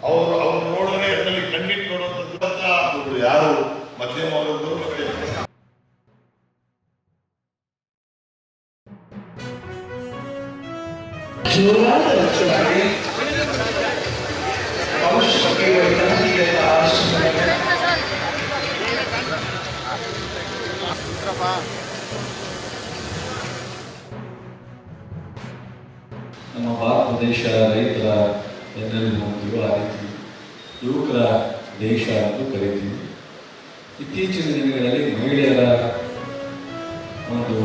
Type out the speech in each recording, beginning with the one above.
ಅವ್ರು ನೋಡಿದ್ರೆ ಅದರಲ್ಲಿ ಕಣ್ಣಿಟ್ಟು ನೋಡುವಂಥದ್ದು ಯಾರು ಮಧ್ಯಮ ವರ್ಗದವರು ಮತ್ತೆ ನಮ್ಮ ಭಾರತ ದೇಶ ರೈತರ ಎನ್ನೆಲ್ಲಿ ನೋಡ್ತೀವೋ ಆ ರೀತಿ ಯುವಕರ ದೇಶ ಅಂತ ಕರಿತೀವಿ. ಇತ್ತೀಚಿನ ದಿನಗಳಲ್ಲಿ ಮಹಿಳೆಯರ ಒಂದು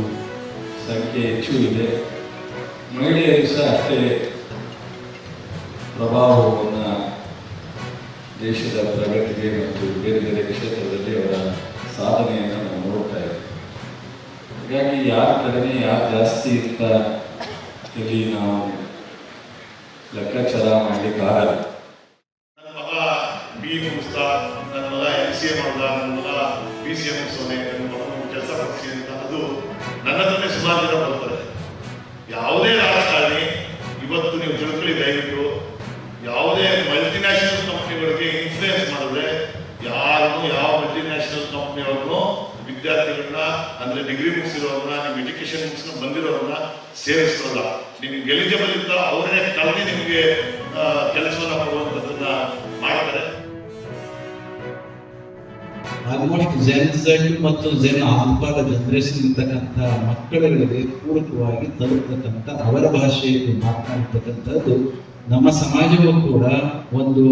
ಸಂಖ್ಯೆ ಹೆಚ್ಚು ಇದೆ. ಮಹಿಳೆಯರು ಸಹ ಅಷ್ಟೇ ಪ್ರಭಾವವನ್ನು ದೇಶದ ಪ್ರಗತಿಗೆ ಮತ್ತು ಬೇರೆ ಬೇರೆ ಕ್ಷೇತ್ರದಲ್ಲಿ ಅವರ ಸಾಧನೆಯನ್ನು ನಾವು ನೋಡ್ತಾ ಇದ್ದೀವಿ. ಹೀಗಾಗಿ ಯಾರ ಕಡಿಮೆ ಯಾರು ಜಾಸ್ತಿ ಅಂತ ಇಲ್ಲಿ ನಾವು ಲೆಕ್ಕಾಚಾರ ಮಾಡಲಿಕ್ಕಾಗಲ್ಲ. ನನ್ನ ಮಗ ಬಿ ಮುಗಿಸ್ತಾ, ನನ್ನ ಮಗ MCA ಮಾಡ್ದ, ನನ್ನ ಮಗ BCA ಮುಗಿಸೋನೆ, ನನ್ನ ಮಗ ಕೆಲಸ ಪಡಿಸಿ ಅಂತ ಅದು ನನ್ನ ಹತ್ರನೇ ಸುಮಾರು ಜನ ಬರ್ತಾರೆ. ಯಾವುದೇ ರಾಜಕಾರಣಿ ಇವತ್ತು ನೀವು ತಿಳ್ಕೊಳ್ಳಿ ದಯವಿಟ್ಟು, ಯಾವುದೇ ಮಲ್ಟಿನ್ಯಾಷನಲ್ ಕಂಪ್ನಿಗಳಿಗೆ ಇನ್ಫ್ಲೂಯೆನ್ಸ್ ಮಾಡಿದ್ರೆ ಯಾರನ್ನು ಯಾವ ಮಲ್ಟಿನ್ಯಾಷನಲ್ ಕಂಪ್ನಿಯವ್ರನ್ನು ವಿದ್ಯಾರ್ಥಿಗಳನ್ನ ಅಂದ್ರೆ ಡಿಗ್ರಿ ಮುಗಿಸಿರೋರನ್ನ ನಿಮ್ಮ ಎಜುಕೇಶನ್ ಮುಗಿಸ್ಕೊಂಡು ಬಂದಿರೋರನ್ನ ಸೇರಿಸೋಲ್ಲ. ನಿಮ್ಗೆ ಎಲಿಜಿಬಲ್ ಇದ್ದ ಅವರೇ ಕಳೆದು ನಿಮಗೆ ಕೆಲಸವನ್ನ ಕೊಡುವಂಥದ್ದನ್ನ ಮಾಡ್ತಾರೆ. ಆಲ್ಮೋಸ್ಟ್ ಜೆನ್ ಮತ್ತು ಜೆನ್ ಆಲ್ಫಾದ ಜನರೇಷನ್ ಇರ್ತಕ್ಕಂಥ ಮಕ್ಕಳುಗಳಿಗೆ ಪೂರಕವಾಗಿ ತಲುಪತಕ್ಕಂಥ ಅವರ ಭಾಷೆಯಲ್ಲಿ ಮಾತನಾಡ್ತಕ್ಕಂಥದ್ದು ನಮ್ಮ ಸಮಾಜವೂ ಕೂಡ ಒಂದು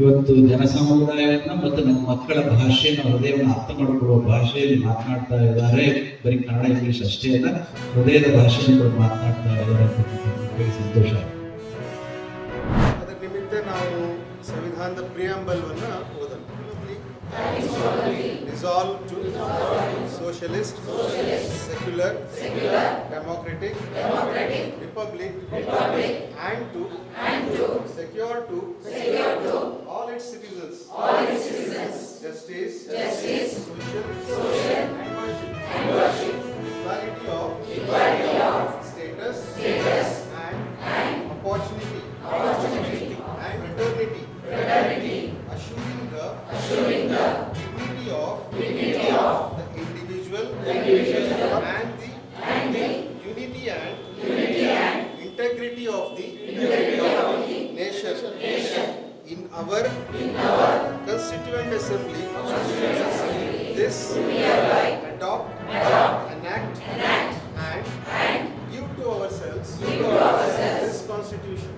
ಇವತ್ತು ಜನಸಮುದಾಯವನ್ನ ಮತ್ತು ನಮ್ಮ ಮಕ್ಕಳ ಭಾಷೆಯನ್ನು ಹೃದಯವನ್ನು ಅರ್ಥ ಮಾಡಿಕೊಳ್ಳುವ ಭಾಷೆಯಲ್ಲಿ ಮಾತನಾಡ್ತಾ ಇದ್ದಾರೆ. ಬರೀ ಕನ್ನಡ ಇಂಗ್ಲಿಷ್ ಅಷ್ಟೇ ಅಲ್ಲ, ಹೃದಯದ ಭಾಷೆಯನ್ನು ಕೂಡ ಮಾತನಾಡ್ತಾ ಇದ್ದಾರೆ ಅಂತ ಸಂತೋಷ. ಅದರ ನಿಮಿತ್ತ ನಾವು ಸಂವಿಧಾನದ ಪ್ರಿಯಾಂಬಲ್ವನ್ನು ಓದೋಣ. Resolve to socialist, secular, democratic, republic, and to secure to all its citizens justice, social and worship, equality of status and opportunity and fraternity, assuring the dignity of the individual and the unity and integrity of the nation. In our Constituent Assembly, this adopt, enact and give to ourselves this Constitution.